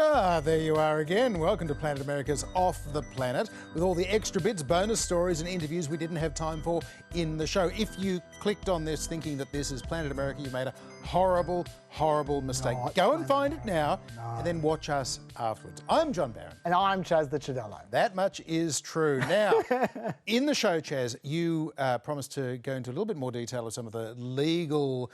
Ah, there you are again. Welcome to Planet America's Off the Planet, with all the extra bits, bonus stories and interviews we didn't have time for in the show. If you clicked on this thinking that this is Planet America, you made a horrible, horrible mistake. Go and find it now and then watch us afterwards. I'm John Barron. And I'm Chaz the Chadello. That much is true. Now, in the show, Chaz, you promised to go into a little bit more detail of some of the legal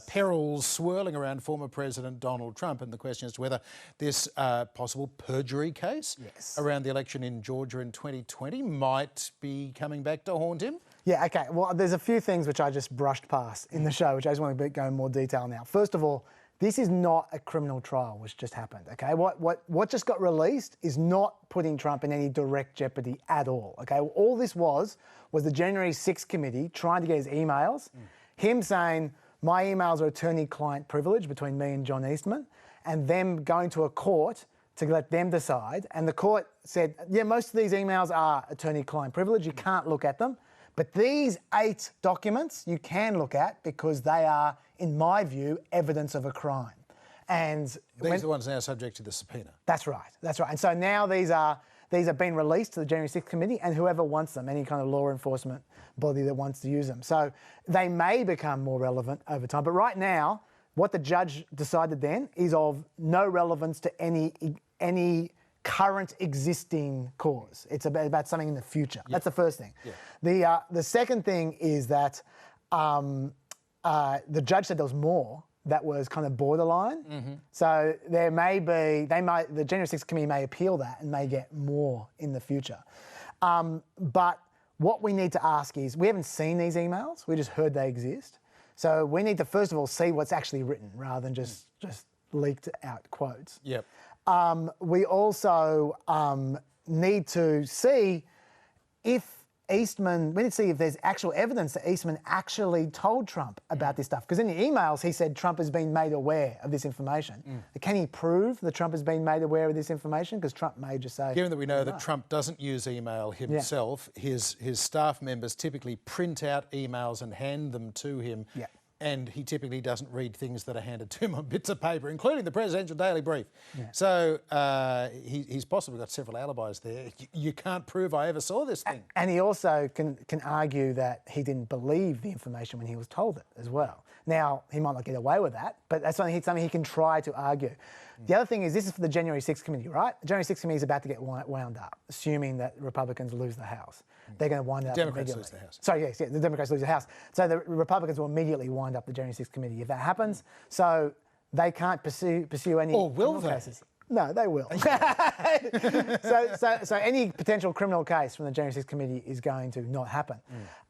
perils swirling around former President Donald Trump, and the question as to whether this possible perjury case around the election in Georgia in 2020 might be coming back to haunt him. Yeah, okay. Well, there's a few things which I just brushed past in the show, which I just want to go in more detail now. First of all, this is not a criminal trial which just happened, okay? What just got released is not putting Trump in any direct jeopardy at all, okay? All this was the January 6th committee trying to get his emails, him saying, my emails are attorney-client privilege between me and John Eastman, and them going to a court to let them decide. And the court said, yeah, most of these emails are attorney-client privilege, you can't look at them. But these 8 documents you can look at because they are, in my view, evidence of a crime. And these are the ones now subject to the subpoena. That's right, that's right. And so now these are being released to the January 6th committee and whoever wants them, any kind of law enforcement body that wants to use them. So they may become more relevant over time. But right now, what the judge decided then is of no relevance to any current existing cause. It's about something in the future. Yeah. That's the first thing. Yeah. The second thing is that the judge said there was more that was kind of borderline. So there may be, the January 6th committee may appeal that and may get more in the future. But what we need to ask is, we haven't seen these emails, we just heard they exist. So we need to first of all see what's actually written rather than just leaked out quotes. Yep. We also need to see if Eastman, we need to see if there's actual evidence that Eastman actually told Trump about this stuff. Because in the emails, he said Trump has been made aware of this information. Can he prove that Trump has been made aware of this information? Because Trump may just say... Given that we know that Trump doesn't use email himself, his staff members typically print out emails and hand them to him. Yeah. And he typically doesn't read things that are handed to him on bits of paper, including the Presidential Daily Brief. Yeah. So he's possibly got several alibis there. You can't prove I ever saw this thing. And he also can argue that he didn't believe the information when he was told it as well. Now, he might not get away with that, but that's something he can try to argue. The other thing is, this is for the January 6th committee, right? The January 6th committee is about to get wound up, assuming that Republicans lose the House. They're going to wind up Democrats lose the House. Sorry, yes, the Democrats lose the House. So the Republicans will immediately wind up the January 6th committee if that happens. So they can't pursue any cases. No, they will. so any potential criminal case from the January 6th committee is going to not happen.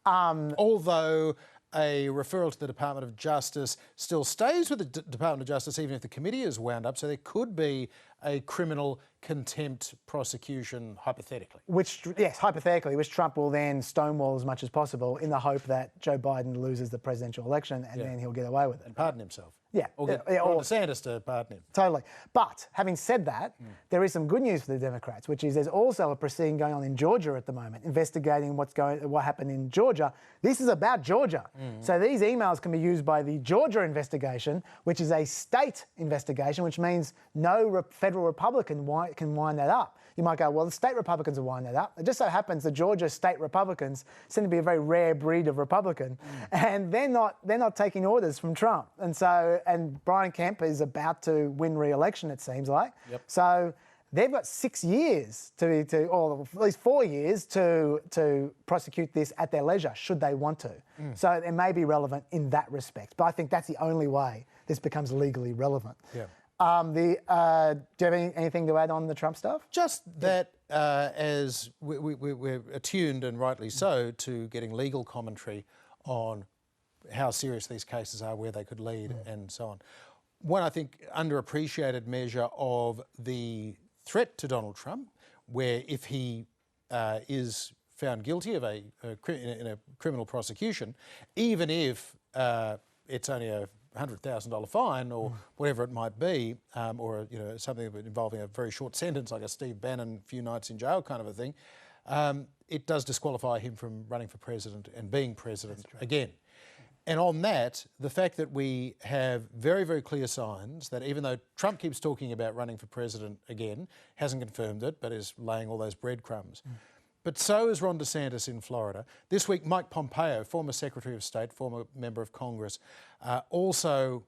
Although a referral to the Department of Justice still stays with the Department of Justice even if the committee is wound up, so there could be a criminal contempt prosecution, hypothetically. Hypothetically, which Trump will then stonewall as much as possible in the hope that Joe Biden loses the presidential election and then he'll get away with it. And pardon himself. Yeah. Or get Ron DeSantis to pardon him. Totally. But having said that, there is some good news for the Democrats, which is there's also a proceeding going on in Georgia at the moment, investigating what happened in Georgia. This is about Georgia. So these emails can be used by the Georgia investigation, which is a state investigation, which means no federal Republican can wind that up. You might go, well, the state Republicans will wind that up. It just so happens the Georgia state Republicans seem to be a very rare breed of Republican, and they're not taking orders from Trump. And Brian Kemp is about to win re-election, it seems like. Yep. So they've got 6 years or at least 4 years to prosecute this at their leisure, should they want to. So it may be relevant in that respect. But I think that's the only way this becomes legally relevant. Yeah. Do you have anything to add on the Trump stuff? Just that as we're attuned, and rightly so, to getting legal commentary on how serious these cases are, where they could lead, and so on. One, I think, underappreciated measure of the threat to Donald Trump, where if he is found guilty of in a criminal prosecution, even if it's only a $100,000 fine or whatever it might be, or something involving a very short sentence like a Steve Bannon few nights in jail kind of a thing, it does disqualify him from running for president and being president again. And on that, the fact that we have very, very clear signs that even though Trump keeps talking about running for president again, hasn't confirmed it, but is laying all those breadcrumbs. But so is Ron DeSantis in Florida. This week, Mike Pompeo, former Secretary of State, former member of Congress, also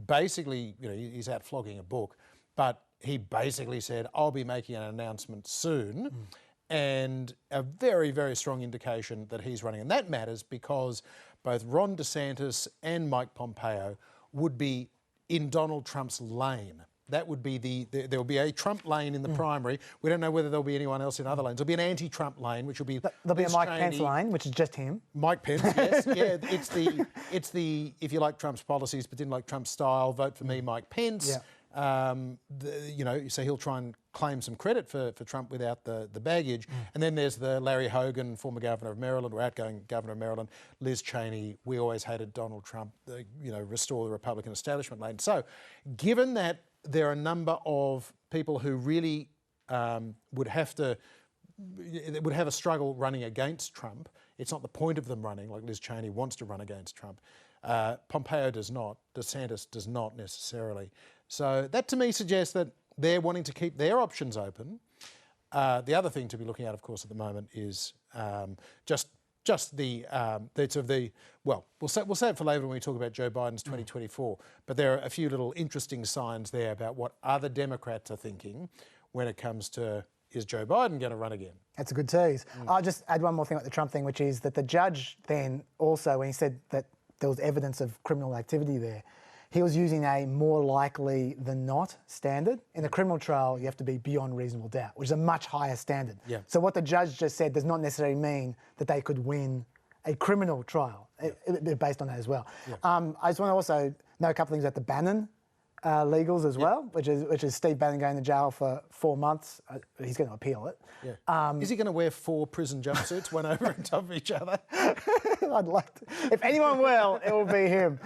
basically, he's out flogging a book, but he basically said, I'll be making an announcement soon. And a very, very strong indication that he's running. And that matters because both Ron DeSantis and Mike Pompeo would be in Donald Trump's lane. That would be there will be a Trump lane in the primary. We don't know whether there'll be anyone else in other lanes. There'll be an anti-Trump lane, which will be there'll be a Mike Pence lane, which is just him. Mike Pence, yes, yeah. It's the if you like Trump's policies but didn't like Trump's style, vote for me, Mike Pence. Yeah. So he'll try and claim some credit for Trump without the baggage. And then there's the Larry Hogan, former governor of Maryland, or outgoing governor of Maryland, Liz Cheney, we always hated Donald Trump, restore the Republican establishment lane. So given that there are a number of people who really would have a struggle running against Trump, it's not the point of them running, like Liz Cheney wants to run against Trump. Pompeo does not, DeSantis does not necessarily. So that to me suggests that they're wanting to keep their options open. The other thing to be looking at, of course, at the moment is just we'll save it for later when we talk about Joe Biden's 2024. But there are a few little interesting signs there about what other Democrats are thinking when it comes to, is Joe Biden going to run again? That's a good tease. I'll just add one more thing about the Trump thing, which is that the judge then also, when he said that there was evidence of criminal activity there, he was using a more likely than not standard. In a criminal trial, you have to be beyond reasonable doubt, which is a much higher standard. Yeah. So what the judge just said does not necessarily mean that they could win a criminal trial based on that as well. Yeah. I just want to also know a couple of things about the Bannon legals as well, which is Steve Bannon going to jail for 4 months. He's going to appeal it. Yeah. Is he going to wear 4 prison jumpsuits, one over on top of each other? I'd like to. If anyone will, it will be him.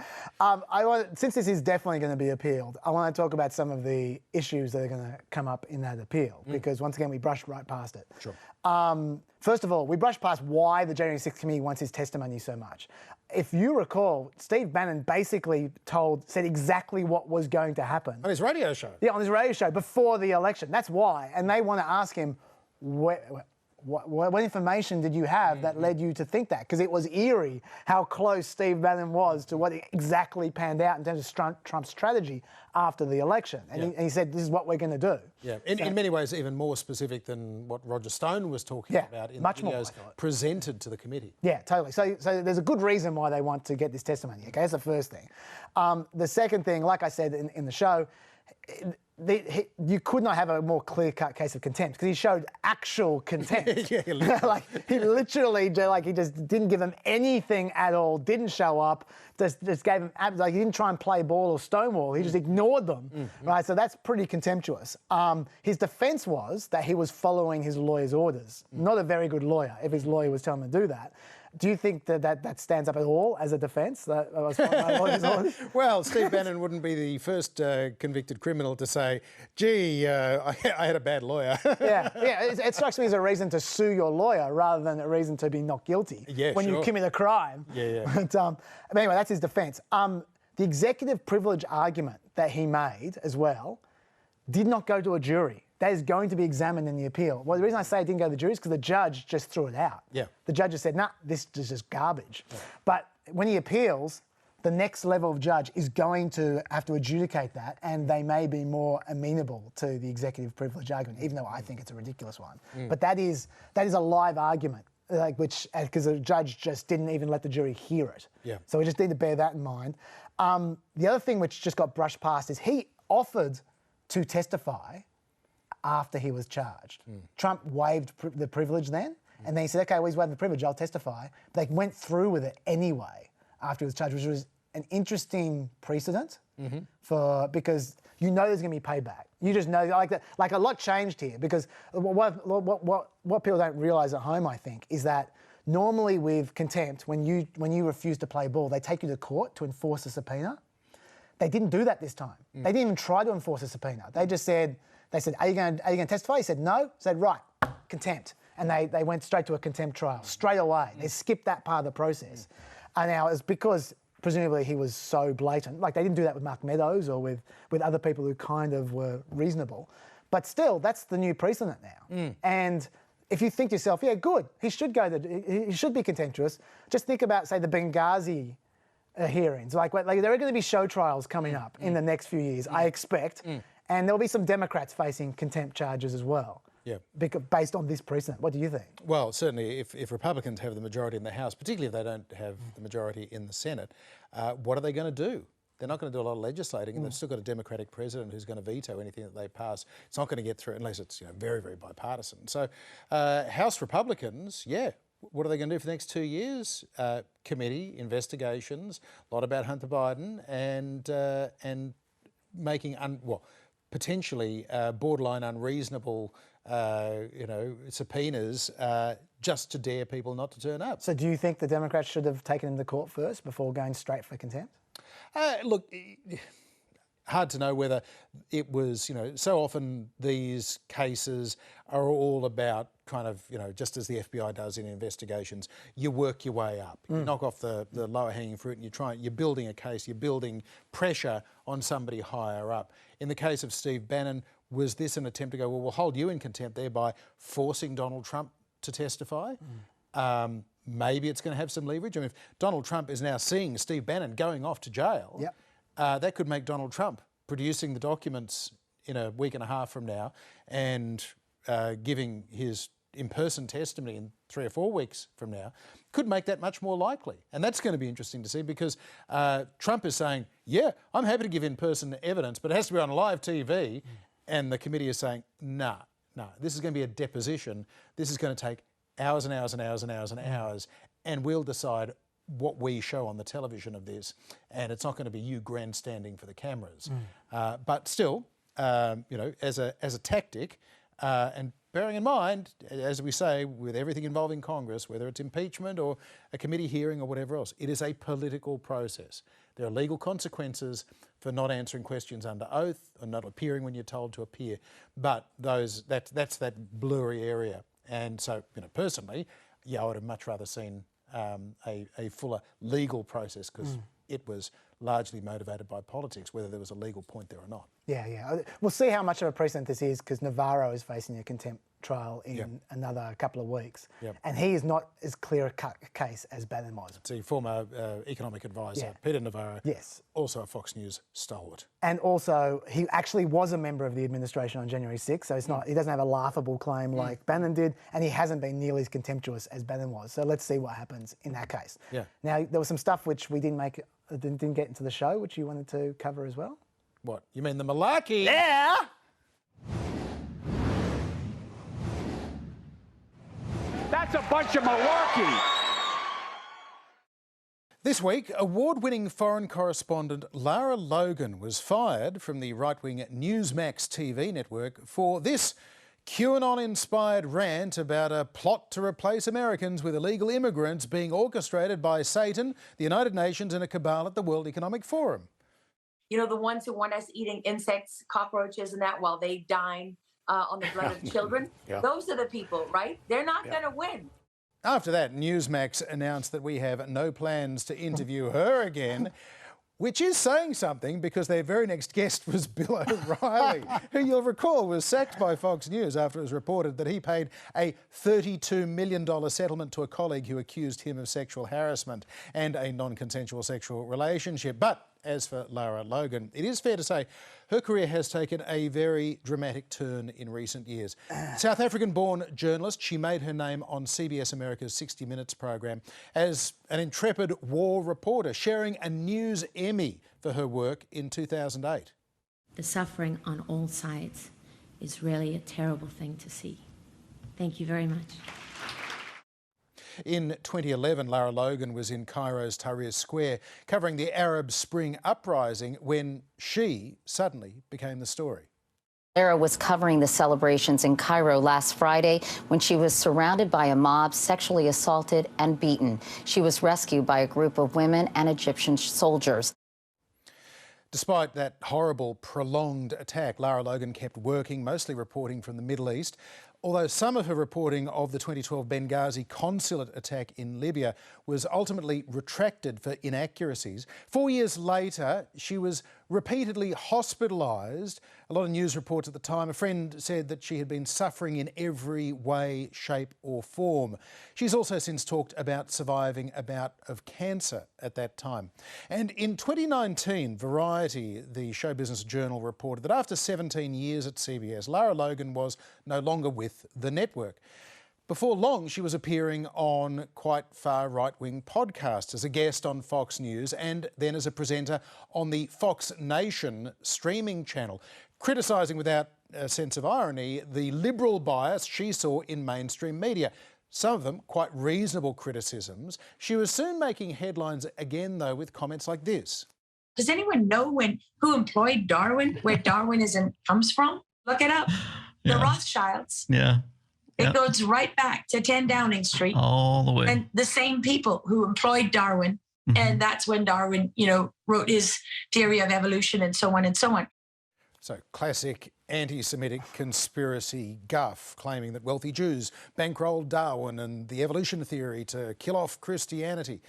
Since this is definitely going to be appealed, I want to talk about some of the issues that are going to come up in that appeal, because once again, we brushed right past it. Sure. First of all, we brushed past why the January 6th committee wants his testimony so much. If you recall, Steve Bannon basically said exactly what was going to happen. On his radio show? Yeah, on his radio show before the election. That's why. And they want to ask him, what information did you have that led you to think that? Because it was eerie how close Steve Bannon was to what exactly panned out in terms of Trump's strategy after the election. And he said, this is what we're going to do. Yeah, in many ways even more specific than what Roger Stone was talking about in much the videos presented to the committee. Yeah, totally. So there's a good reason why they want to get this testimony. Okay, that's the first thing. The second thing, like I said in the show, you could not have a more clear-cut case of contempt because he showed actual contempt. He literally just didn't give them anything at all, didn't show up, just gave them, he didn't try and play ball or stonewall, he just ignored them, right? So that's pretty contemptuous. His defence was that he was following his lawyer's orders. Not a very good lawyer if his lawyer was telling him to do that. Do you think that stands up at all as a defence? Well, Steve Bannon wouldn't be the first convicted criminal to say, gee, I had a bad lawyer. It strikes me as a reason to sue your lawyer rather than a reason to be not guilty when you commit a crime. But anyway, that's his defence. The executive privilege argument that he made as well did not go to a jury. That is going to be examined in the appeal. Well, the reason I say it didn't go to the jury is because the judge just threw it out. Yeah. The judge just said, nah, this is just garbage. Yeah. But when he appeals, the next level of judge is going to have to adjudicate that, and they may be more amenable to the executive privilege argument, even though I think it's a ridiculous one. But that is a live argument, because the judge just didn't even let the jury hear it. Yeah. So we just need to bear that in mind. The other thing which just got brushed past is he offered to testify after he was charged. Trump waived the privilege then, and then he said, okay, well, he's waived the privilege, I'll testify. But they went through with it anyway after he was charged, which was an interesting precedent because you know there's going to be payback. You just know, like a lot changed here, because what people don't realise at home, I think, is that normally with contempt, when you refuse to play ball, they take you to court to enforce a subpoena. They didn't do that this time. They didn't even try to enforce a subpoena. They just said, are you going to testify? He said, no. He said, right, contempt. And they went straight to a contempt trial, straight away. They skipped that part of the process. And now it's because presumably he was so blatant. Like, they didn't do that with Mark Meadows or with other people who kind of were reasonable. But still, that's the new precedent now. And if you think to yourself, yeah, good, he should be contemptuous, just think about, say, the Benghazi hearings. Like there are going to be show trials coming up in the next few years, I expect. And there'll be some Democrats facing contempt charges as well. Yeah. Based on this precedent. What do you think? Well, certainly if Republicans have the majority in the House, particularly if they don't have the majority in the Senate, what are they going to do? They're not going to do a lot of legislating, and they've still got a Democratic president who's going to veto anything that they pass. It's not going to get through unless it's very, very bipartisan. So House Republicans, what are they going to do for the next 2 years? Committee, investigations, a lot about Hunter Biden, and making, potentially borderline unreasonable subpoenas just to dare people not to turn up. So do you think the Democrats should have taken him to court first before going straight for contempt? Look, hard to know whether it was, so often these cases are all about kind of, just as the FBI does in investigations, you work your way up. You knock off the lower hanging fruit and you're building a case, you're building pressure on somebody higher up. In the case of Steve Bannon, was this an attempt to go, well, we'll hold you in contempt, thereby forcing Donald Trump to testify? Maybe it's going to have some leverage. I mean, if Donald Trump is now seeing Steve Bannon going off to jail, that could make Donald Trump producing the documents in a week and a half from now and giving his in-person testimony in 3 or 4 weeks from now, could make that much more likely. And that's going to be interesting to see because Trump is saying, I'm happy to give in-person evidence, but it has to be on live TV. And the committee is saying, no, this is going to be a deposition. This is going to take hours and hours and hours and hours and hours, and we'll decide what we show on the television of this, and it's not going to be you grandstanding for the cameras. But still, as a tactic, and bearing in mind, as we say, with everything involving Congress, whether it's impeachment or a committee hearing or whatever else, it is a political process. There are legal consequences for not answering questions under oath or not appearing when you're told to appear, but that's that blurry area. And so, personally, I would have much rather seen a fuller legal process because it was largely motivated by politics, whether there was a legal point there or not. Yeah. We'll see how much of a precedent this is because Navarro is facing a contempt trial in another couple of weeks. And he is not as clear a case as Bannon was. It's a former economic advisor, Peter Navarro. Yes. Also a Fox News stalwart. And also, he actually was a member of the administration on January 6th, so he doesn't have a laughable claim like Bannon did, and he hasn't been nearly as contemptuous as Bannon was. So let's see what happens in that case. Now, there was some stuff which we didn't get into the show, which you wanted to cover as well. What? You mean the malarkey? Yeah! That's a bunch of malarkey. This week, award-winning foreign correspondent Lara Logan was fired from the right-wing Newsmax TV network for this QAnon-inspired rant about a plot to replace Americans with illegal immigrants being orchestrated by Satan, the United Nations and a cabal at the World Economic Forum. The ones who want us eating insects, cockroaches and that while they dine on the blood of children. Those are the people, right? They're not going to win. After that, Newsmax announced that we have no plans to interview her again, which is saying something because their very next guest was Bill O'Reilly, who you'll recall was sacked by Fox News after it was reported that he paid a $32 million settlement to a colleague who accused him of sexual harassment and a non-consensual sexual relationship. But as for Lara Logan, it is fair to say her career has taken a very dramatic turn in recent years. South African-born journalist, she made her name on CBS America's 60 Minutes program as an intrepid war reporter, sharing a News Emmy for her work in 2008. The suffering on all sides is really a terrible thing to see. Thank you very much. In 2011, Lara Logan was in Cairo's Tahrir Square covering the Arab Spring uprising when she suddenly became the story. Lara was covering the celebrations in Cairo last Friday when she was surrounded by a mob, sexually assaulted and beaten. She was rescued by a group of women and Egyptian soldiers. Despite that horrible, prolonged attack, Lara Logan kept working, mostly reporting from the Middle East. although some of her reporting of the 2012 Benghazi consulate attack in Libya was ultimately retracted for inaccuracies, 4 years later she was repeatedly hospitalised. A lot of news reports at the time. A friend said that she had been suffering in every way, shape or form. She's also since talked about surviving a bout of cancer at that time. And in 2019, Variety, the show business journal, reported that after 17 years at CBS, Lara Logan was no longer with the network. Before long, she was appearing on quite far right-wing podcasts as a guest on Fox News and then as a presenter on the Fox Nation streaming channel, criticising without a sense of irony the liberal bias she saw in mainstream media. Some of them quite reasonable criticisms. She was soon making headlines again, though, with comments like this. Does anyone know who employed Darwin, where Darwinism comes from? Look it up. The Rothschilds. Yeah. It goes right back to 10 Downing Street. All the way. And the same people who employed Darwin. And that's when Darwin, wrote his theory of evolution and so on and so on. So classic anti-Semitic conspiracy guff, claiming that wealthy Jews bankrolled Darwin and the evolution theory to kill off Christianity.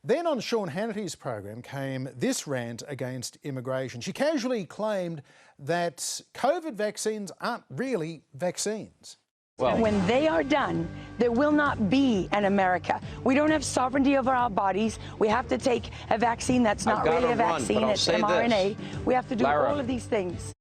Then on Sean Hannity's program came this rant against immigration. She casually claimed that COVID vaccines aren't really vaccines. Well, when they are done, there will not be an America. We don't have sovereignty over our bodies. We have to take a vaccine that's not really a vaccine, it's mRNA. We have to do all of these things.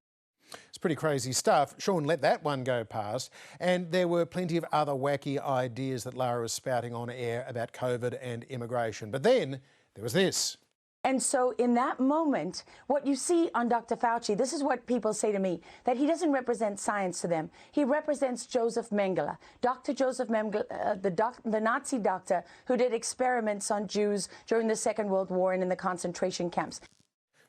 It's pretty crazy stuff. Sean let that one go past, and there were plenty of other wacky ideas that Lara was spouting on air about COVID and immigration. But then there was this. And so in that moment, what you see on Dr. Fauci, this is what people say to me, that he doesn't represent science to them. He represents Joseph Mengele, Dr. Joseph Mengele, the Nazi doctor who did experiments on Jews during the Second World War and in the concentration camps.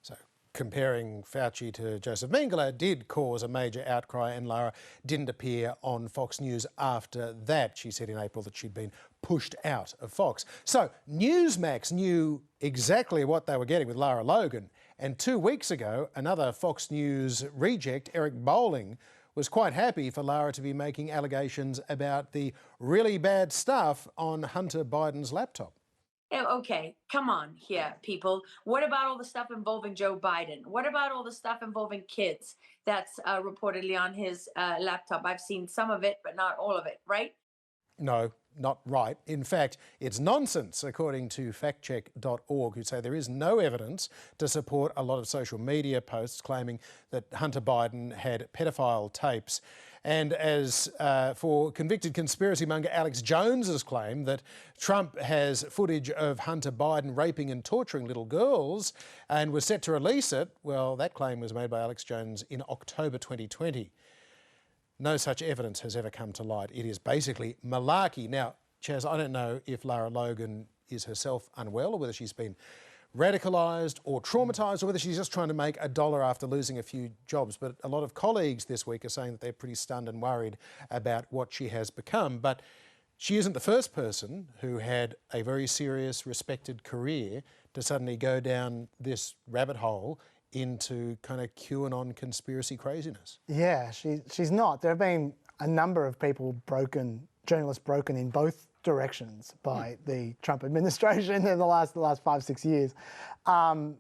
So comparing Fauci to Joseph Mengele did cause a major outcry, and Lara didn't appear on Fox News after that. She said in April that she'd been pushed out of Fox. So Newsmax knew exactly what they were getting with Lara Logan, and 2 weeks ago another Fox News reject, Eric Bowling, was quite happy for Lara to be making allegations about the really bad stuff on Hunter Biden's laptop. Okay, come on here, people. What about all the stuff involving Joe Biden? What about all the stuff involving kids that's reportedly on his laptop? I've seen some of it, but not all of it, right? No, not right. In fact, it's nonsense, according to factcheck.org, who say there is no evidence to support a lot of social media posts claiming that Hunter Biden had pedophile tapes. And as for convicted conspiracy monger Alex Jones's claim that Trump has footage of Hunter Biden raping and torturing little girls and was set to release it, well, that claim was made by Alex Jones in October 2020. No such evidence has ever come to light. It is basically malarkey. Now, Chaz, I don't know if Lara Logan is herself unwell or whether she's been radicalised or traumatised or whether she's just trying to make a dollar after losing a few jobs. But a lot of colleagues this week are saying that they're pretty stunned and worried about what she has become. But she isn't the first person who had a very serious, respected career to suddenly go down this rabbit hole into kind of QAnon conspiracy craziness. Yeah, she's not. There have been a number of people journalists broken in both directions by the Trump administration in the last 5-6 years. Not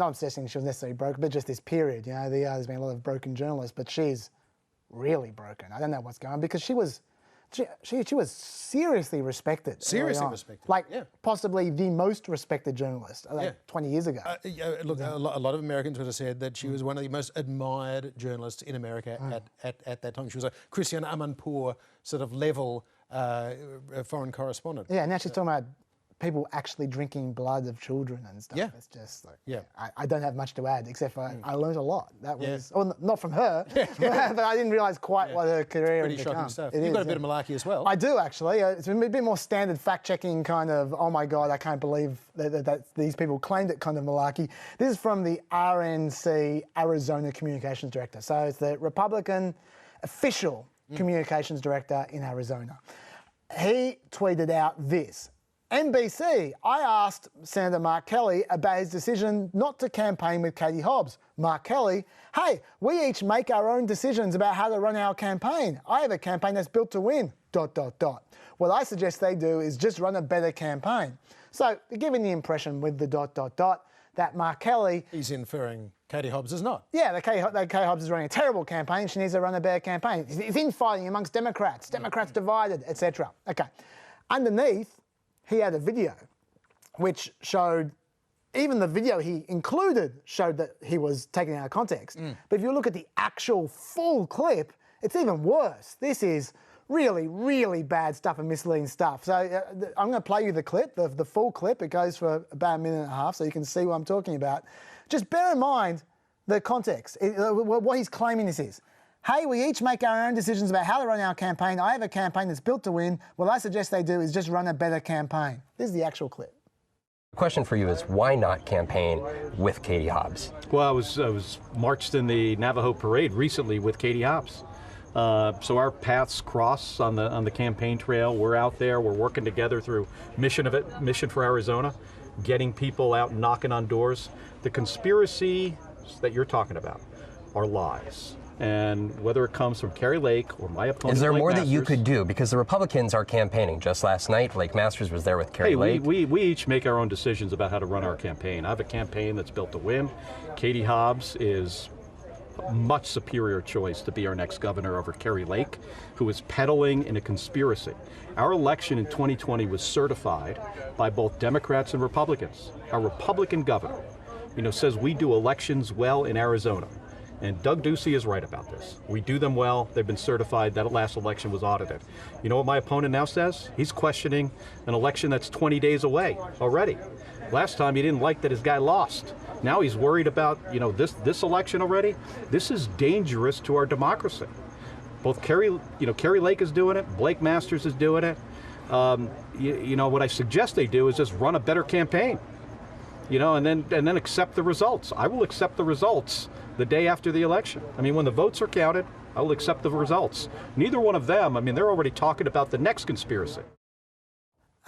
I'm suggesting she was necessarily broken, but just this period. There's been a lot of broken journalists, but she's really broken. I don't know what's going on because she was seriously respected. Seriously respected. Possibly the most respected journalist 20 years ago. Look, a lot of Americans would have said that she was one of the most admired journalists in America at that time. She was a Christiane Amanpour sort of level foreign correspondent. Yeah, now she's talking about people actually drinking blood of children and stuff. Yeah. It's just like, I don't have much to add except for I learned a lot. That was, well, not from her, but I didn't realise quite what her career had become. Pretty shocking stuff. You've got a bit of malarkey as well. I do, actually. It's a bit more standard fact-checking kind of, oh my God, I can't believe that these people claimed it kind of malarkey. This is from the RNC Arizona Communications Director. So it's the Republican official communications director in Arizona. He tweeted out this. NBC, I asked Senator Mark Kelly about his decision not to campaign with Katie Hobbs. Mark Kelly, hey, we each make our own decisions about how to run our campaign. I have a campaign that's built to win, ... What I suggest they do is just run a better campaign. So they're giving the impression with the ... that Mark Kelly... He's inferring Katie Hobbs is not. Yeah, that Katie Hobbs is running a terrible campaign. She needs to run a better campaign. It's infighting amongst Democrats divided, etc. Okay. Underneath, he had a video which showed, even the video he included showed that he was taken out of context. But if you look at the actual full clip, it's even worse. This is really, really bad stuff and misleading stuff. So I'm going to play you the clip, the full clip. It goes for about a minute and a half, so you can see what I'm talking about. Just bear in mind the context, what he's claiming this is. Hey, we each make our own decisions about how to run our campaign. I have a campaign that's built to win. What I suggest they do is just run a better campaign. This is the actual clip. The question for you is, why not campaign with Katie Hobbs? Well, I was marched in the Navajo parade recently with Katie Hobbs. So our paths cross on the campaign trail. We're out there. We're working together through Mission for Arizona, getting people out, knocking on doors. The conspiracy that you're talking about are lies. And whether it comes from Kari Lake or my opponent, is there Blake more Masters, that you could do? Because the Republicans are campaigning. Just last night, Blake Masters was there with Kari Lake. We each make our own decisions about how to run our campaign. I have a campaign that's built to win. Katie Hobbs is a much superior choice to be our next governor over Kari Lake, who is peddling in a conspiracy. Our election in 2020 was certified by both Democrats and Republicans. Our Republican governor, says we do elections well in Arizona. And Doug Ducey is right about this. We do them well. They've been certified. That last election was audited. You know what my opponent now says? He's questioning an election that's 20 days away already. Last time he didn't like that his guy lost. Now he's worried about, this election already. This is dangerous to our democracy. Both Kari Lake is doing it. Blake Masters is doing it. What I suggest they do is just run a better campaign. And then accept the results. I will accept the results the day after the election. When the votes are counted, I will accept the results. Neither one of them, they're already talking about the next conspiracy.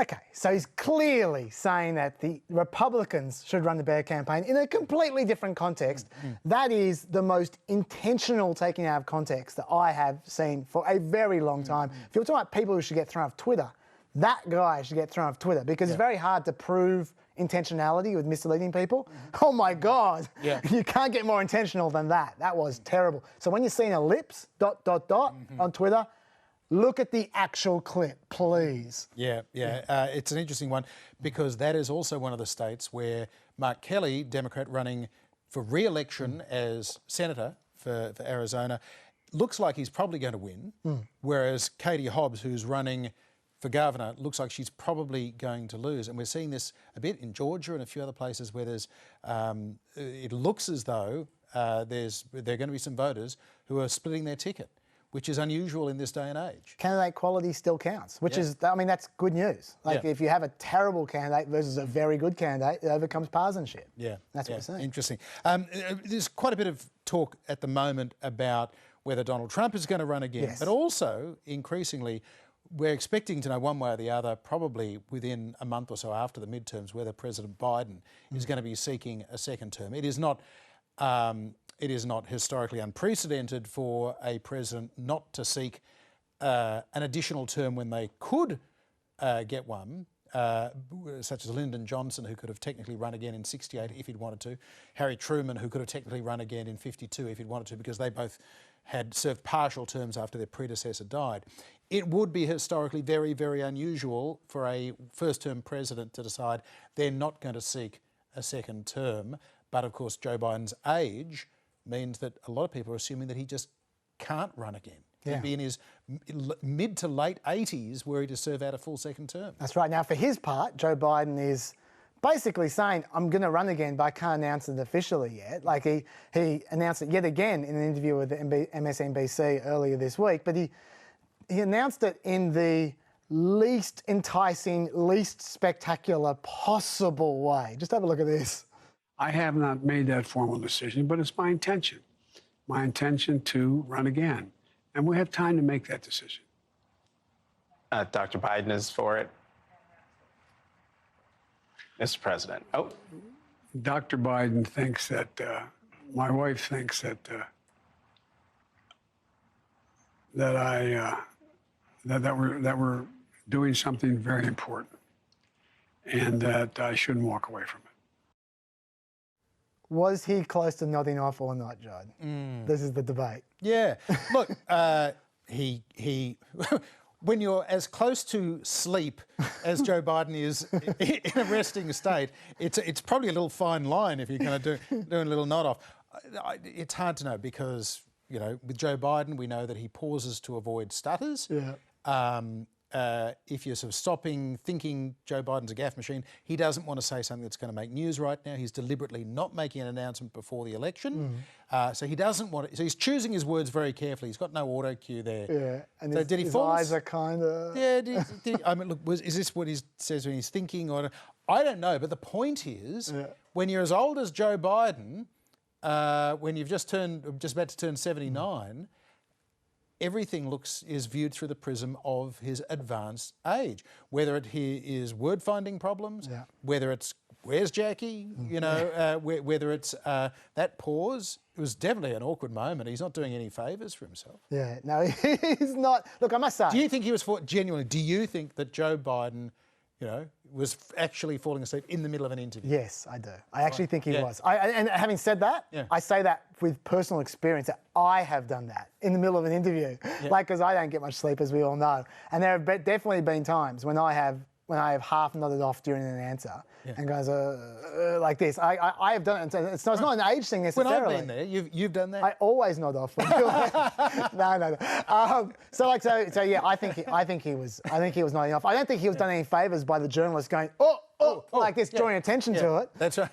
Okay, so he's clearly saying that the Republicans should run the better campaign in a completely different context. That is the most intentional taking out of context that I have seen for a very long time. If you're talking about people who should get thrown off Twitter, that guy should get thrown off Twitter because it's very hard to prove intentionality with misleading people. Oh my God, you can't get more intentional than that. That was terrible. So when you're seeing ellipse, ... on Twitter, look at the actual clip, please. It's an interesting one because that is also one of the states where Mark Kelly, Democrat running for re-election as Senator for Arizona, looks like he's probably going to win, whereas Katie Hobbs, who's running for governor, looks like she's probably going to lose. And we're seeing this a bit in Georgia and a few other places where there's, it looks as though there are going to be some voters who are splitting their ticket, which is unusual in this day and age. Candidate quality still counts, which is, that's good news. If you have a terrible candidate versus a very good candidate, it overcomes partisanship. That's what we're saying. Interesting. There's quite a bit of talk at the moment about whether Donald Trump is going to run again, but also increasingly we're expecting to know one way or the other, probably within a month or so after the midterms, whether President Biden is going to be seeking a second term. It is not historically unprecedented for a president not to seek an additional term when they could get one, such as Lyndon Johnson, who could have technically run again in 68 if he'd wanted to, Harry Truman, who could have technically run again in 52 if he'd wanted to, because they both had served partial terms after their predecessor died. It would be historically very, very unusual for a first-term president to decide they're not going to seek a second term. But of course, Joe Biden's age means that a lot of people are assuming that he just can't run again. He'd be in his mid to late 80s were he to serve out a full second term. That's right. Now, for his part, Joe Biden is basically saying, I'm going to run again, but I can't announce it officially yet. Like he announced it yet again in an interview with MSNBC earlier this week, but he announced it in the least enticing, least spectacular possible way. Just have a look at this. I have not made that formal decision, but it's my intention to run again. And we have time to make that decision. Dr. Biden is for it. Mr. President. Oh. Dr. Biden thinks that, my wife thinks that, that we're doing something very important and that I shouldn't walk away from it. Was he close to nodding off or not, John? This is the debate. Yeah. Look, he when you're as close to sleep as Joe Biden is in a resting state, it's probably a little fine line if you're going to do a little nod off. It's hard to know because, you know, with Joe Biden, we know that he pauses to avoid stutters. Yeah. If you're sort of stopping, thinking Joe Biden's a gaffe machine, he doesn't want to say something that's going to make news right now. He's deliberately not making an announcement before the election. So he doesn't want it. So he's choosing his words very carefully. He's got no auto cue there. Yeah. And so his eyes are kind of... Yeah. I mean, look, is this what he says when he's thinking? Or I don't know. But the point is, when you're as old as Joe Biden, when you've just about to turn 79, everything is viewed through the prism of his advanced age. Whether it is word-finding problems, whether it's where's Jackie, you know, whether it's that pause. It was definitely an awkward moment. He's not doing any favours for himself. Yeah, no, he's not. Look, I must say. Do you think he was genuinely? Do you think that Joe Biden, you know, was actually falling asleep in the middle of an interview? Yes, I do. I actually think he was. And having said that, I say that with personal experience that I have done that in the middle of an interview. Like, because I don't get much sleep, as we all know. And there have definitely been times when I have half nodded off during an answer and goes like this. I have done it. It's not an age thing necessarily. When I've been there, you've done that. I always nod off. No. So yeah, I think he was nodding off. I don't think he was done any favours by the journalist going like this, drawing attention to it. That's right.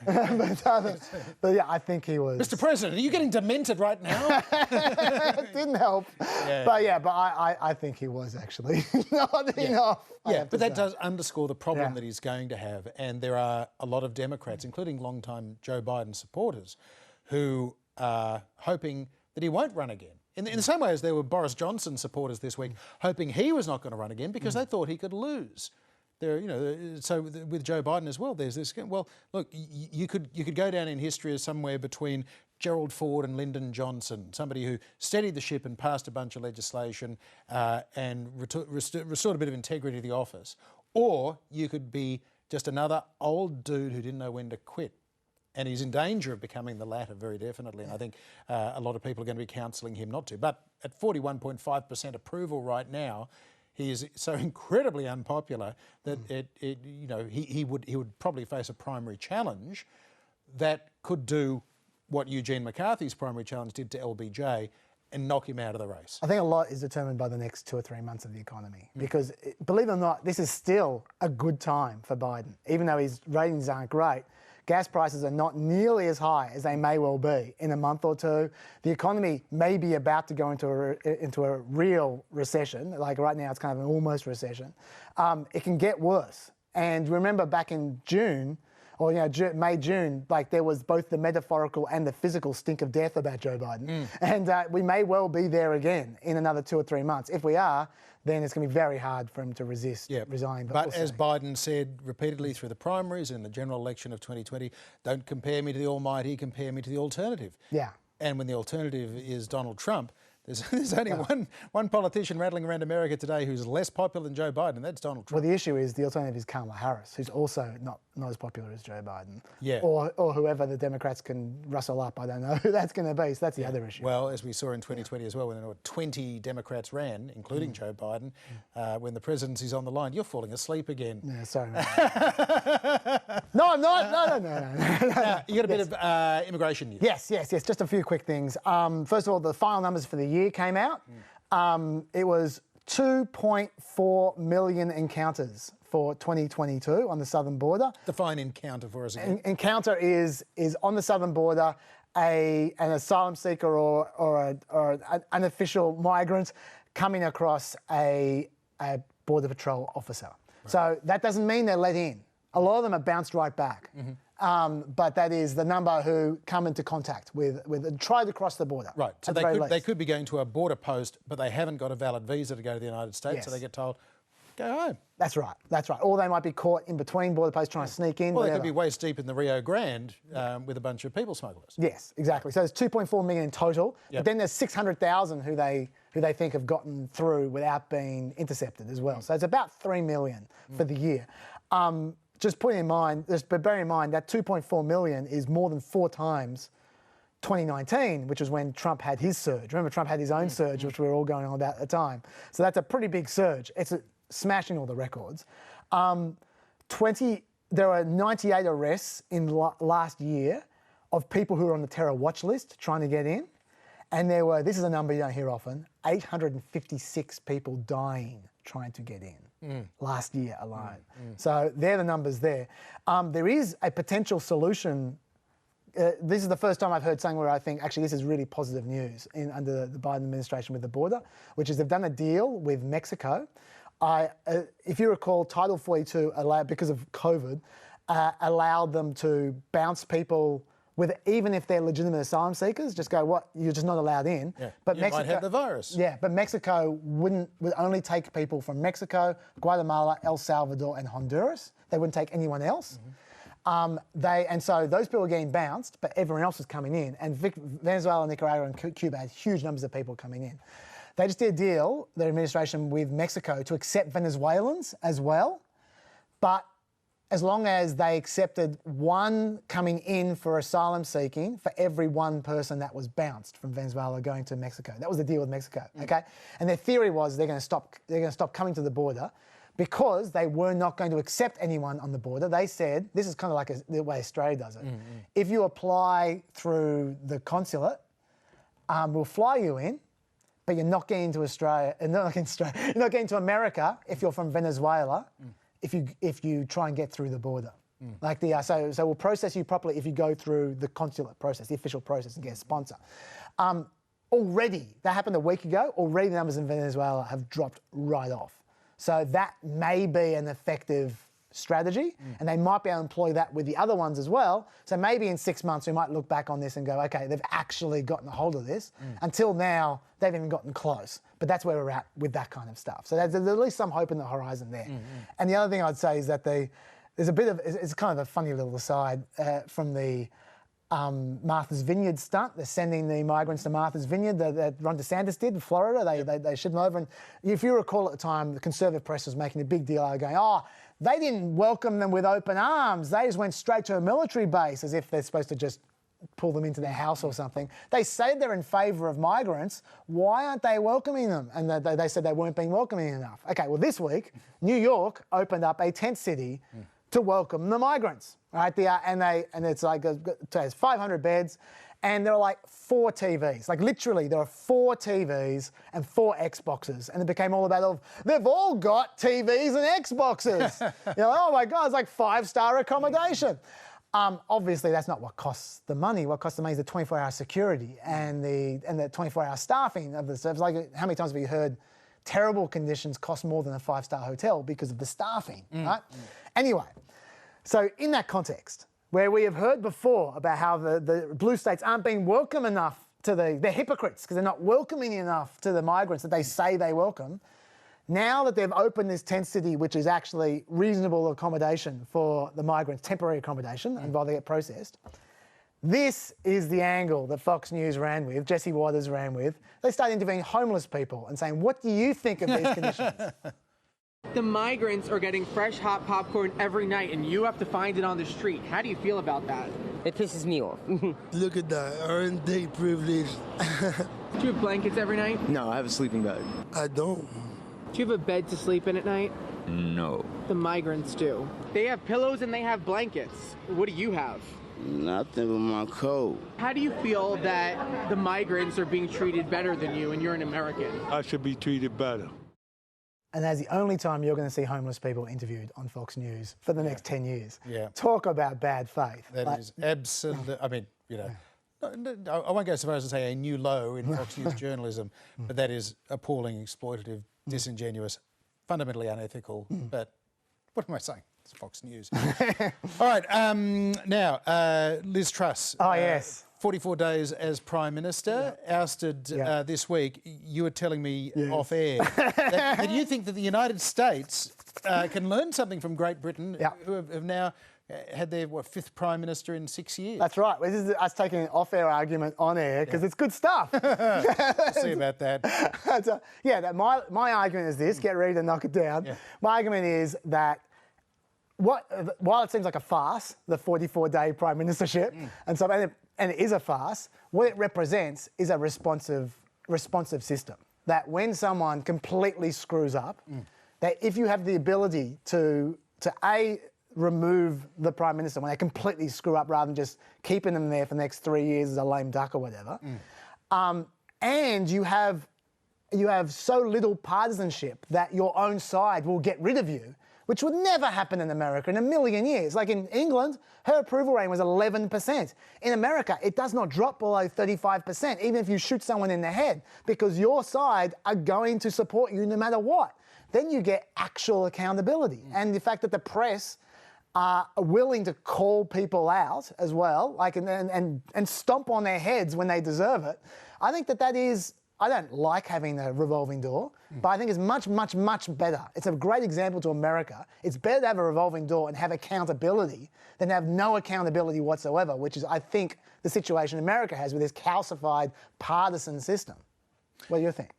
but yeah, I think he was. Mr. President, are you getting demented right now? It didn't help. But I think he was actually nodding off. Yeah, but that does underscore the problem that he's going to have. And there are a lot of Democrats, including longtime Joe Biden supporters, who are hoping that he won't run again. In the same way as there were Boris Johnson supporters this week hoping he was not going to run again because they thought he could lose. There, you know, so with Joe Biden as well, there's this. Well, look, you could go down in history as somewhere between Gerald Ford and Lyndon Johnson, somebody who steadied the ship and passed a bunch of legislation and restored a bit of integrity to the office, or you could be just another old dude who didn't know when to quit. And he's in danger of becoming the latter, very definitely. And I think a lot of people are going to be counselling him not to. But at 41.5% approval right now, he is so incredibly unpopular that he would probably face a primary challenge that could do what Eugene McCarthy's primary challenge did to LBJ and knock him out of the race. I think a lot is determined by the next 2 or 3 months of the economy because, believe it or not, this is still a good time for Biden. Even though his ratings aren't great, gas prices are not nearly as high as they may well be in a month or two. The economy may be about to go into a real recession. Like right now, it's kind of an almost recession. It can get worse. And remember back in June, or May, June, like there was both the metaphorical and the physical stink of death about Joe Biden. And we may well be there again in another 2 or 3 months. If we are, then it's going to be very hard for him to resist resigning. But as Biden said repeatedly through the primaries and the general election of 2020, don't compare me to the almighty, compare me to the alternative. Yeah. And when the alternative is Donald Trump, there's only one politician rattling around America today who's less popular than Joe Biden, and that's Donald Trump. Well, the issue is the alternative is Kamala Harris, who's also not as popular as Joe Biden. Yeah. Or whoever the Democrats can rustle up. I don't know who that's going to be. So that's the other issue. Well, as we saw in 2020 as well, when there were 20 Democrats ran, including Joe Biden, when the presidency's on the line, you're falling asleep again. Yeah, sorry. No, I'm not. No. You got a bit of immigration news. Yes. Just a few quick things. First of all, the final numbers for the year came out. It was 2.4 million encounters for 2022 on the southern border. Define encounter for us again. Encounter is on the southern border an asylum seeker or an unofficial migrant coming across a border patrol officer. Right. So that doesn't mean they're let in. A lot of them are bounced right back. But that is the number who come into contact with and try to cross the border. Right, so they could be going to a border post, but they haven't got a valid visa to go to the United States, so they get told, go home. That's right. That's right. Or they might be caught in between border posts trying to sneak in. Or they whatever. could be waist deep in the Rio Grande with a bunch of people smugglers. Yes, exactly. So there's 2.4 million in total, Yep. but then there's 600,000 who they think have gotten through without being intercepted as well. So it's about 3 million for the year. Just bear in mind that 2.4 million is more than 4 times 2019, which was when Trump had his surge. Remember, Trump had his own surge, which we were all going on about at the time. So that's a pretty big surge. It's smashing all the records. There were 98 arrests in last year of people who were on the terror watch list trying to get in. And there were, this is a number you don't hear often, 856 people dying trying to get in last year alone. So they're the numbers there. There is a potential solution. This is the first time I've heard something where I think, actually, this is really positive news under the Biden administration with the border, which is they've done a deal with Mexico. If you recall, Title 42, because of COVID, allowed them to bounce people even if they're legitimate asylum seekers, just go, what, you're just not allowed in. Yeah. But you Mexico, might have the virus. Yeah, but Mexico would only take people from Mexico, Guatemala, El Salvador, and Honduras. They wouldn't take anyone else. And so those people are getting bounced, but everyone else is coming in. And Venezuela, Nicaragua, and Cuba had huge numbers of people coming in. They just did a deal, the administration, with Mexico to accept Venezuelans as well, but as long as they accepted one coming in for asylum seeking for every one person that was bounced from Venezuela going to Mexico. That was the deal with Mexico, okay? And their theory was they're going to stop coming to the border because they were not going to accept anyone on the border. They said, this is kind of like the way Australia does it. If you apply through the consulate, we'll fly you in, but you're not getting to Australia, you're not getting to America if you're from Venezuela, if you try and get through the border. Like so we'll process you properly if you go through the consulate process, the official process, and get a sponsor. Already, that happened a week ago, already the numbers in Venezuela have dropped right off. So that may be an effective strategy, and they might be able to employ that with the other ones as well. So maybe in 6 months, we might look back on this and go, okay, they've actually gotten a hold of this. Until now, they've even gotten close. But that's where we're at with that kind of stuff. So there's at least some hope in the horizon there. And the other thing I'd say is that there's a bit of, it's kind of a funny little aside from the Martha's Vineyard stunt. They're sending the migrants to Martha's Vineyard that Ron DeSantis did in Florida. They shipped them over. And if you recall at the time, the conservative press was making a big deal out of going, they didn't welcome them with open arms. They just went straight to a military base as if they're supposed to just pull them into their house or something. They say they're in favour of migrants. Why aren't they welcoming them? And they said they weren't being welcoming enough. Okay, well, this week, New York opened up a tent city to welcome the migrants, right? And it's like, it has 500 beds, and there are like 4 TVs. Like literally, there are 4 TVs and 4 Xboxes, and it became all about, they've all got TVs and Xboxes. You're like, oh my God, it's like 5-star accommodation. Obviously, that's not what costs the money. What costs the money is the 24-hour security and the 24-hour staffing of the service. Like, how many times have you heard terrible conditions cost more than a 5-star hotel because of the staffing, right? Anyway, so in that context, where we have heard before about how the blue states aren't being welcome enough to they're hypocrites because they're not welcoming enough to the migrants that they say they welcome. Now that they've opened this tent city, which is actually reasonable accommodation for the migrants, temporary accommodation, and while they get processed, this is the angle that Fox News ran with, Jesse Waters ran with. They started interviewing homeless people and saying, what do you think of these conditions? The migrants are getting fresh, hot popcorn every night, and you have to find it on the street. How do you feel about that? It pisses me off. Look at that. Aren't they privileged? Do you have blankets every night? No, I have a sleeping bag. I don't. Do you have a bed to sleep in at night? No. The migrants do. They have pillows and they have blankets. What do you have? Nothing but my coat. How do you feel that the migrants are being treated better than you and you're an American? I should be treated better. And that's the only time you're going to see homeless people interviewed on Fox News for the next 10 years. Yeah. Talk about bad faith. That is absolutely, I mean, I won't go so far as to say a new low in Fox News journalism, but that is appalling, exploitative, disingenuous, fundamentally unethical, but what am I saying? It's Fox News. All right, now, Liz Truss. Oh, yes. 44 days as Prime Minister, ousted this week. You were telling me off air that you think that the United States can learn something from Great Britain, who have now had their, fifth Prime Minister in 6 years. That's right. This is us taking an off-air argument on air because it's good stuff. We'll see about that. My argument is this, get ready to knock it down. Yeah. My argument is that while it seems like a farce, the 44-day Prime Ministership, and it is a farce, what it represents is a responsive system. That when someone completely screws up, that if you have the ability to remove the Prime Minister when they completely screw up rather than just keeping them there for the next 3 years as a lame duck or whatever, and you have so little partisanship that your own side will get rid of you, which would never happen in America in a million years. Like in England, her approval rating was 11%. In America, it does not drop below 35%, even if you shoot someone in the head, because your side are going to support you no matter what. Then you get actual accountability. And the fact that the press are willing to call people out as well, like and stomp on their heads when they deserve it, I think that is... I don't like having a revolving door, but I think it's much, much, much better. It's a great example to America. It's better to have a revolving door and have accountability than have no accountability whatsoever, which is, I think, the situation America has with this calcified partisan system. What do you think?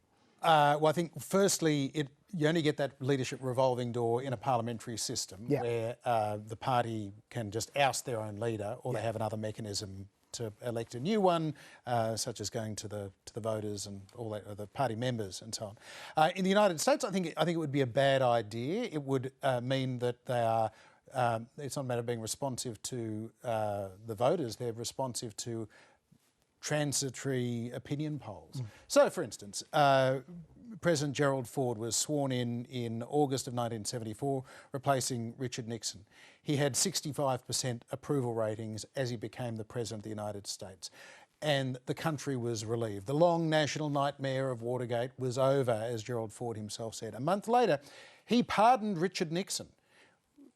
Well, I think, firstly, you only get that leadership revolving door in a parliamentary system where the party can just oust their own leader, or they have another mechanism to elect a new one, such as going to the voters and all that, or the party members and so on. In the United States, I think it would be a bad idea. It would mean that they are. It's not a matter of being responsive to the voters; they're responsive to transitory opinion polls. So, for instance, President Gerald Ford was sworn in August of 1974, replacing Richard Nixon. He had 65% approval ratings as he became the President of the United States. And the country was relieved. The long national nightmare of Watergate was over, as Gerald Ford himself said. A month later, he pardoned Richard Nixon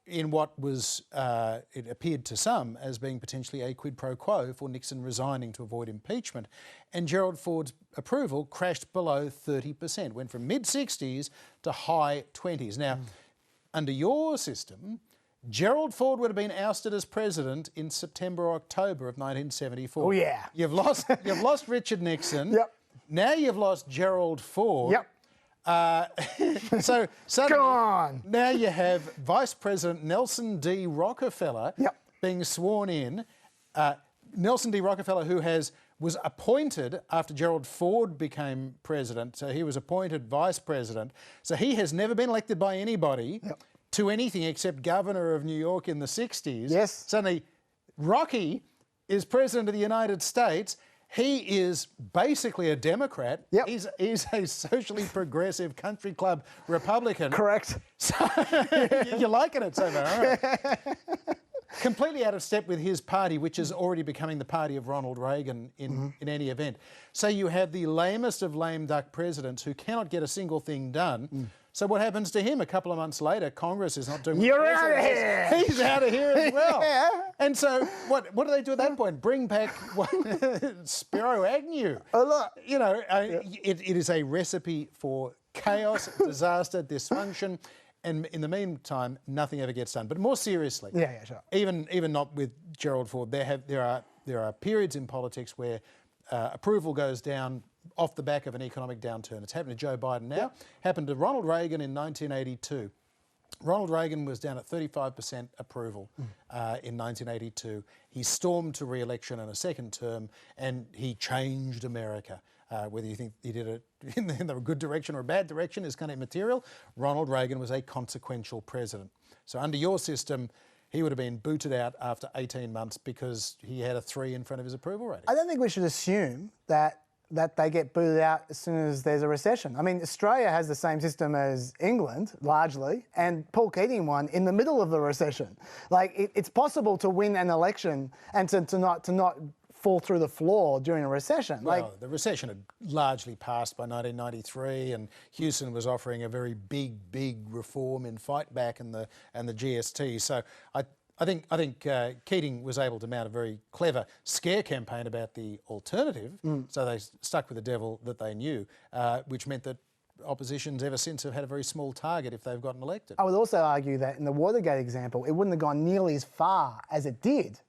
in what was, it appeared to some, as being potentially a quid pro quo for Nixon resigning to avoid impeachment. And Gerald Ford's approval crashed below 30%, went from mid-60s to high 20s. Now, under your system, Gerald Ford would have been ousted as president in September or October of 1974. Oh, yeah. You've lost Richard Nixon. Yep. Now you've lost Gerald Ford. Yep. So suddenly, now you have Vice President Nelson D. Rockefeller being sworn in. Nelson D. Rockefeller, who was appointed after Gerald Ford became president, so he was appointed vice president. So he has never been elected by anybody to anything except governor of New York in the 60s. Yes. Suddenly, Rocky is president of the United States. He is basically a Democrat. Yep. He's a socially progressive country club Republican. Correct. So you're liking it so far, all right? Completely out of step with his party, which is already becoming the party of Ronald Reagan in any event. So you have the lamest of lame duck presidents who cannot get a single thing done. So what happens to him? A couple of months later, Congress is not doing. You're out of here. He's out of here as well. And so what do they do at that point? Bring back Spiro Agnew. You know, it is a recipe for chaos, disaster, dysfunction. And in the meantime, nothing ever gets done. But more seriously, sure. Even not with Gerald Ford, there are periods in politics where approval goes down off the back of an economic downturn. It's happened to Joe Biden now. Happened to Ronald Reagan in 1982. Ronald Reagan was down at 35% approval in 1982. He stormed to re-election in a second term, and he changed America. Whether you think he did it in the good direction or a bad direction is kind of immaterial. Ronald Reagan was a consequential president. So under your system, he would have been booted out after 18 months because he had a 3 in front of his approval rating. I don't think we should assume that they get booted out as soon as there's a recession. I mean, Australia has the same system as England, largely, and Paul Keating won in the middle of the recession. Like, it's possible to win an election and to not fall through the floor during a recession. Well, the recession had largely passed by 1993, and Houston was offering a very big reform in fight back and the GST. So I think Keating was able to mount a very clever scare campaign about the alternative. So they stuck with the devil that they knew, which meant that oppositions ever since have had a very small target if they've gotten elected. I would also argue that in the Watergate example, it wouldn't have gone nearly as far as it did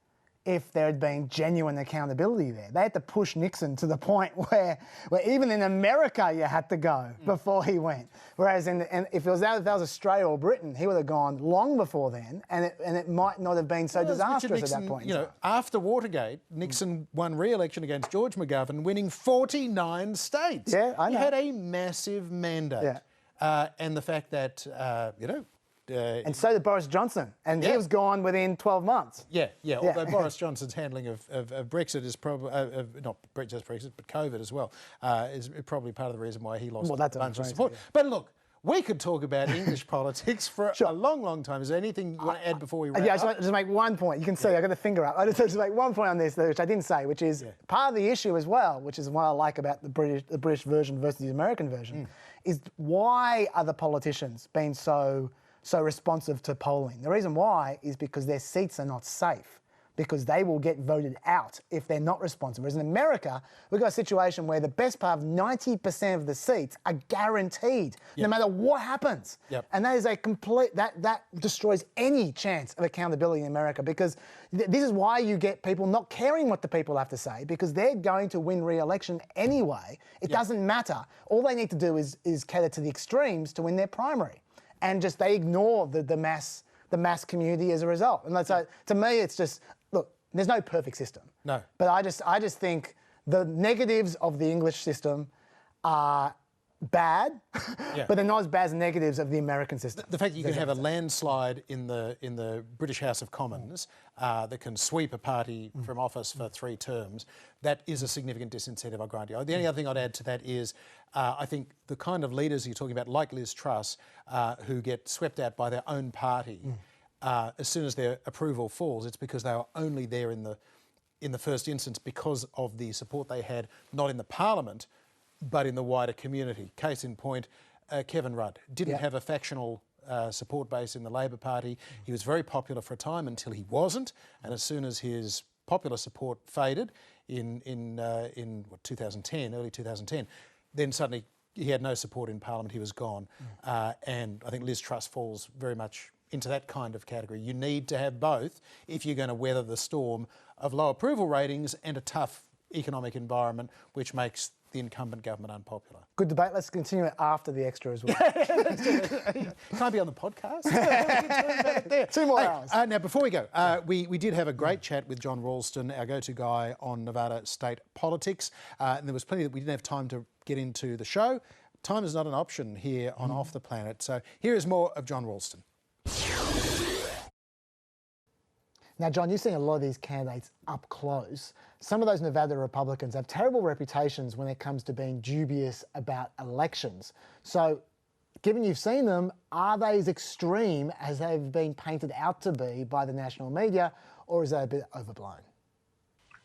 if there had been genuine accountability there. They had to push Nixon to the point where even in America you had to go before he went. Whereas if it was Australia or Britain, he would have gone long before then, and it might not have been so disastrous Nixon, at that point. You know, after Watergate, Nixon won re-election against George McGovern, winning 49 states. Yeah, I know. He had a massive mandate. Yeah. And the fact that, and so did Boris Johnson, and he was gone within 12 months. Although Boris Johnson's handling of Brexit is probably, not just Brexit, but COVID as well, is probably part of the reason why he lost a bunch of support. Yeah. But look, we could talk about English politics for a long, long time. Is there anything you want to add before we wrap up? I just want to make one point. You can see I've got the finger up. I just make one point on this, which I didn't say, which is part of the issue as well, which is what I like about the British version versus the American version, is why are the politicians being so responsive to polling? The reason why is because their seats are not safe, because they will get voted out if they're not responsive. Whereas in America, we've got a situation where the best part of 90% of the seats are guaranteed, no matter what happens. And that is a complete, that destroys any chance of accountability in America, because this is why you get people not caring what the people have to say, because they're going to win re-election anyway. It doesn't matter. All they need to do is cater to the extremes to win their primary. And just they ignore the mass community as a result. And so to me, it's just, look, there's no perfect system. No. But I just think the negatives of the English system are bad, but they're not as bad as the negatives of the American system. The fact that you can have a landslide in the British House of Commons that can sweep a party from office for 3 terms, that is a significant disincentive, I grant you. The only other thing I'd add to that is I think the kind of leaders you're talking about, like Liz Truss, who get swept out by their own party, as soon as their approval falls, it's because they were only there in the first instance because of the support they had, not in the Parliament, but in the wider community. Case in point, Kevin Rudd didn't have a factional support base in the Labor Party. He was very popular for a time until he wasn't, and as soon as his popular support faded in 2010, early 2010, then suddenly he had no support in Parliament. He was gone, and I think Liz Truss falls very much into that kind of category. You need to have both if you're going to weather the storm of low approval ratings and a tough economic environment, which makes the incumbent government unpopular. Good debate. Let's continue it after the extra as well. Can't be on the podcast. We can talk about it there. 2 more hours. Now, before we go, we did have a great chat with John Ralston, our go-to guy on Nevada state politics. And there was plenty that we didn't have time to get into the show. Time is not an option here on Off the Planet. So here is more of John Ralston. Now, John, you've seen a lot of these candidates up close. Some of those Nevada Republicans have terrible reputations when it comes to being dubious about elections. So, given you've seen them, are they as extreme as they've been painted out to be by the national media, or is that a bit overblown?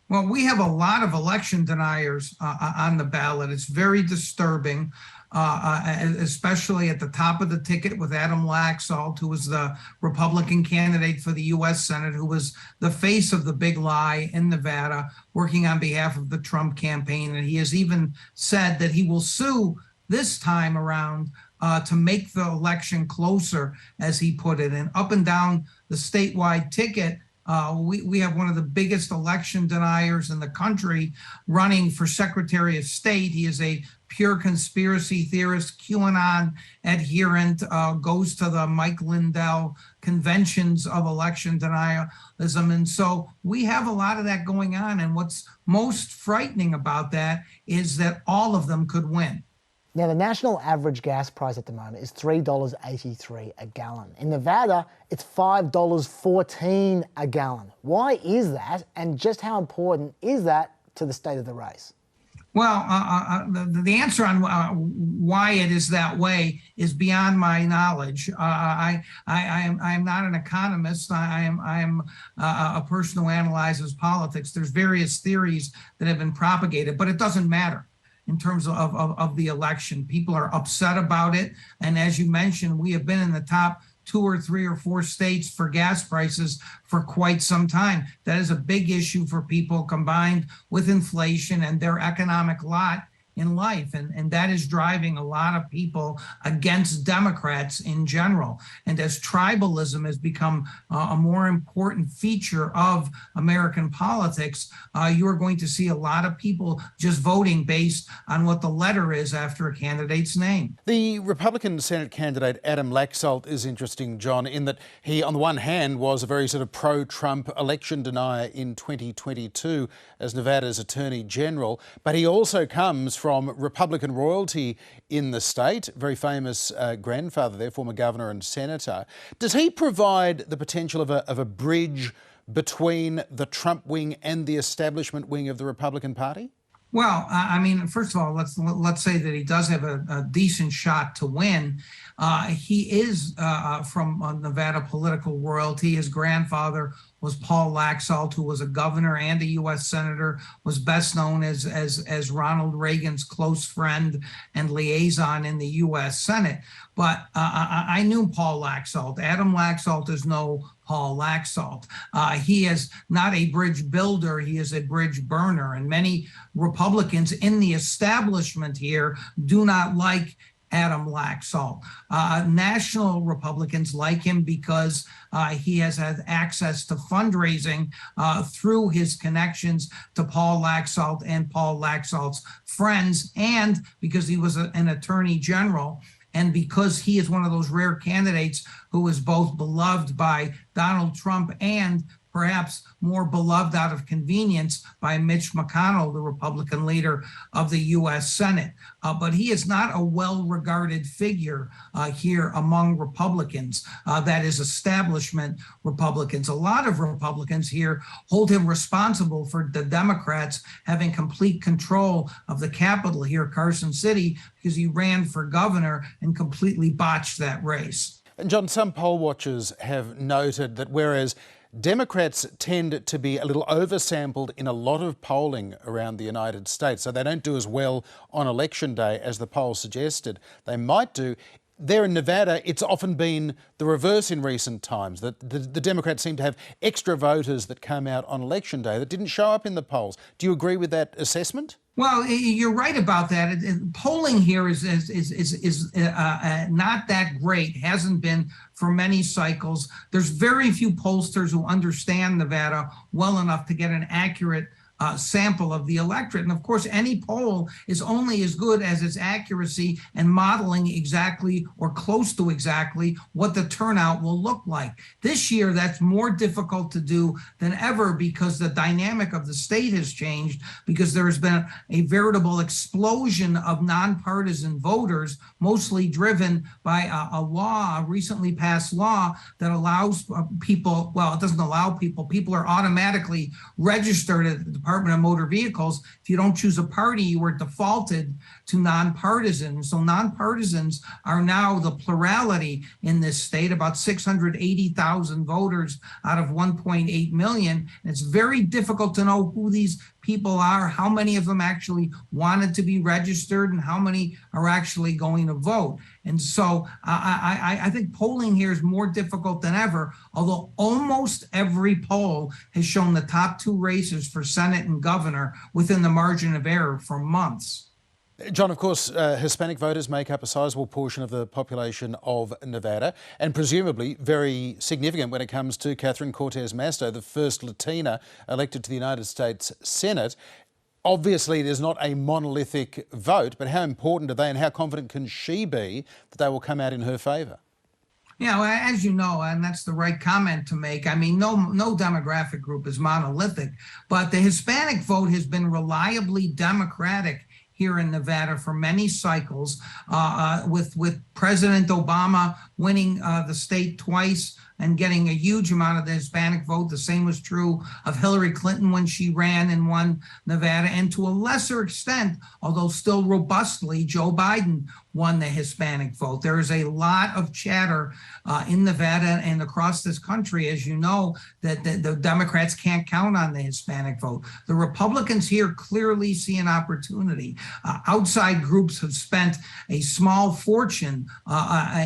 Well, we have a lot of election deniers on the ballot. It's very disturbing, especially at the top of the ticket with Adam Laxalt, who was the Republican candidate for the U.S. Senate, who was the face of the big lie in Nevada, working on behalf of the Trump campaign. And he has even said that he will sue this time around to make the election closer, as he put it. And up and down the statewide ticket, we have one of the biggest election deniers in the country running for Secretary of State. He is a pure conspiracy theorist, QAnon adherent, goes to the Mike Lindell conventions of election denialism. And so we have a lot of that going on. And what's most frightening about that is that all of them could win. Now, the national average gas price at the moment is $3.83 a gallon. In Nevada, it's $5.14 a gallon. Why is that, and just how important is that to the state of the race? Well, the answer on why it is that way is beyond my knowledge. I am not an economist. I am a person who analyzes politics. There's various theories that have been propagated, but it doesn't matter. In terms of the election, people are upset about it. And as you mentioned, we have been in the top 2 or 3 or 4 states for gas prices for quite some time. That is a big issue for people, combined with inflation and their economic lot in life. And that is driving a lot of people against Democrats in general. And as tribalism has become a more important feature of American politics, you are going to see a lot of people just voting based on what the letter is after a candidate's name. The Republican Senate candidate Adam Laxalt is interesting, John, in that he, on the one hand, was a very sort of pro-Trump election denier in 2022 as Nevada's Attorney General, but he also comes from Republican royalty in the state, very famous grandfather there, former governor and senator. Does he provide the potential of a bridge between the Trump wing and the establishment wing of the Republican Party? Well, I mean, first of all, let's say that he does have a decent shot to win. He is from Nevada political royalty. His grandfather was Paul Laxalt, who was a governor and a U.S. senator, was best known as Ronald Reagan's close friend and liaison in the U.S. Senate. But I knew Paul Laxalt. Adam Laxalt is no Paul Laxalt. He is not a bridge builder, he is a bridge burner. And many Republicans in the establishment here do not like Adam Laxalt. National Republicans like him because he has had access to fundraising through his connections to Paul Laxalt and Paul Laxalt's friends, and because he was an attorney general, and because he is one of those rare candidates who is both beloved by Donald Trump and perhaps more beloved out of convenience by Mitch McConnell, the Republican leader of the U.S. Senate. But he is not a well-regarded figure here among Republicans, that is establishment Republicans. A lot of Republicans here hold him responsible for the Democrats having complete control of the Capitol here, Carson City, because he ran for governor and completely botched that race. And John, some poll watchers have noted that whereas Democrats tend to be a little oversampled in a lot of polling around the United States, so they don't do as well on election day as the poll suggested they might do. There in Nevada, it's often been the reverse in recent times, that the Democrats seem to have extra voters that come out on election day that didn't show up in the polls. Do you agree with that assessment? Well, you're right about that. Polling here is not that great, hasn't been for many cycles. There's very few pollsters who understand Nevada well enough to get an accurate sample of the electorate. And of course, any poll is only as good as its accuracy and modeling exactly or close to exactly what the turnout will look like. This year, that's more difficult to do than ever because the dynamic of the state has changed, because there has been a veritable explosion of nonpartisan voters, mostly driven by a recently passed law that allows people, well, it doesn't allow people are automatically registered at the Department of Motor Vehicles. If you don't choose a party, you are defaulted to nonpartisan. So nonpartisans are now the plurality in this state, about 680,000 voters out of 1.8 million. And it's very difficult to know who these people are, how many of them actually wanted to be registered, and how many are actually going to vote. And so I think polling here is more difficult than ever, although almost every poll has shown the top 2 races for Senate and governor within the margin of error for months. John, of course, Hispanic voters make up a sizable portion of the population of Nevada, and presumably very significant when it comes to Catherine Cortez Masto, the first Latina elected to the United States Senate. Obviously, there's not a monolithic vote, but how important are they, and how confident can she be that they will come out in her favour? Yeah, well, as you know, and that's the right comment to make, I mean, no demographic group is monolithic, but the Hispanic vote has been reliably Democratic here in Nevada for many cycles, with President Obama winning the state twice and getting a huge amount of the Hispanic vote. The same was true of Hillary Clinton when she ran and won Nevada. And to a lesser extent, although still robustly, Joe Biden won the Hispanic vote. There is a lot of chatter in Nevada and across this country, as you know, that the Democrats can't count on the Hispanic vote. The Republicans here clearly see an opportunity. Outside groups have spent a small fortune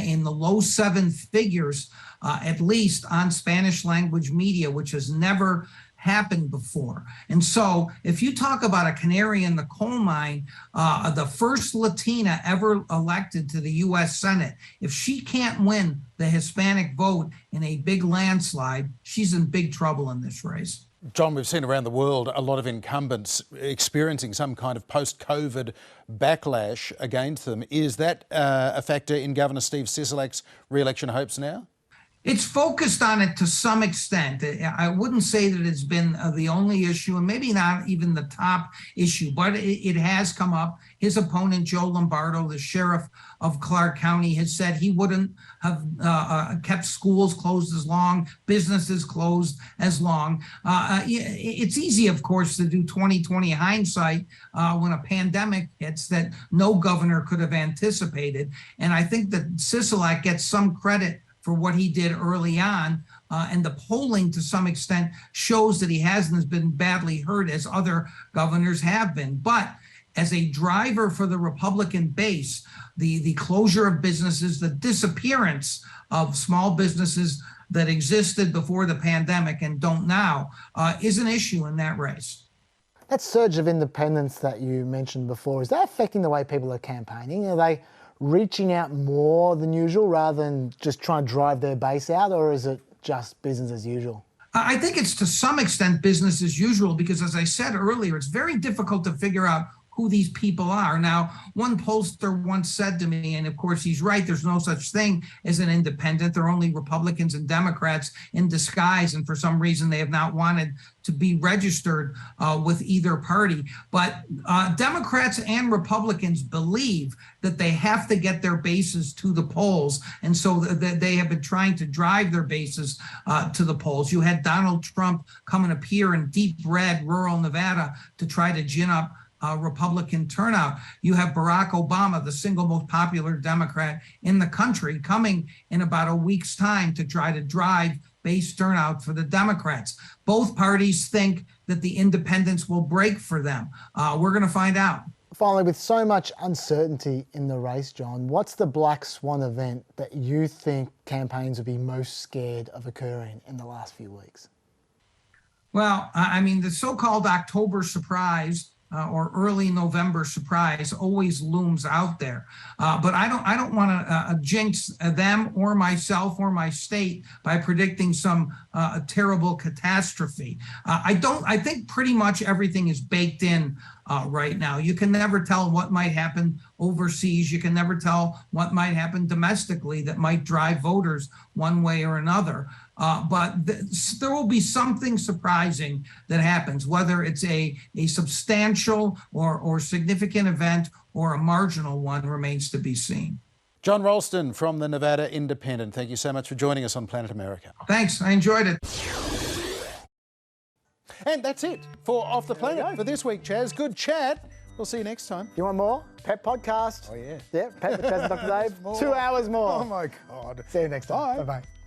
in the low seven figures, at least, on Spanish language media, which has never happened before. And so if you talk about a canary in the coal mine, the first Latina ever elected to the U.S. Senate, if she can't win the Hispanic vote in a big landslide, she's in big trouble in this race. John, we've seen around the world a lot of incumbents experiencing some kind of post-COVID backlash against them. Is that a factor in Governor Steve Sisselak's re-election hopes now? It's focused on it to some extent. I wouldn't say that it's been the only issue, and maybe not even the top issue, but it has come up. His opponent, Joe Lombardo, the sheriff of Clark County, has said he wouldn't have kept schools closed as long, businesses closed as long. It's easy, of course, to do 20/20 hindsight when a pandemic hits that no governor could have anticipated. And I think that Sisolak gets some credit for what he did early on. And the polling, to some extent, shows that he hasn't been badly hurt as other governors have been. But as a driver for the Republican base, the closure of businesses, the disappearance of small businesses that existed before the pandemic and don't now, is an issue in that race. That surge of independents that you mentioned before, is that affecting the way people are campaigning? Are they reaching out more than usual rather than just trying to drive their base out, or is it just business as usual? I think it's to some extent business as usual because, as I said earlier, it's very difficult to figure out who these people are. Now, one pollster once said to me, and of course he's right, there's no such thing as an independent. There are only Republicans and Democrats in disguise, and for some reason they have not wanted to be registered with either party. But Democrats and Republicans believe that they have to get their bases to the polls, and so they have been trying to drive their bases to the polls. You had Donald Trump come and appear in deep red rural Nevada to try to gin up Republican turnout. You have Barack Obama, the single most popular Democrat in the country, coming in about a week's time to try to drive base turnout for the Democrats. Both parties think that the independents will break for them. We're going to find out. Finally, with so much uncertainty in the race, John, what's the black swan event that you think campaigns would be most scared of occurring in the last few weeks? Well, I mean, the so-called October surprise or early November surprise always looms out there. But I don't want to jinx them or myself or my state by predicting some terrible catastrophe. I think pretty much everything is baked in right now. You can never tell what might happen overseas. You can never tell what might happen domestically that might drive voters one way or another. But there will be something surprising that happens, whether it's a substantial or significant event or a marginal one remains to be seen. John Ralston from the Nevada Independent, thank you so much for joining us on Planet America. Thanks, I enjoyed it. And that's it for Off the Planet for this week, Chaz. Good chat. We'll see you next time. You want more? Pet podcast. Oh, yeah. Yeah, Pet with Chaz and Dr. Dave. 2 hours more. Oh, my God. See you next time. Bye. Bye-bye.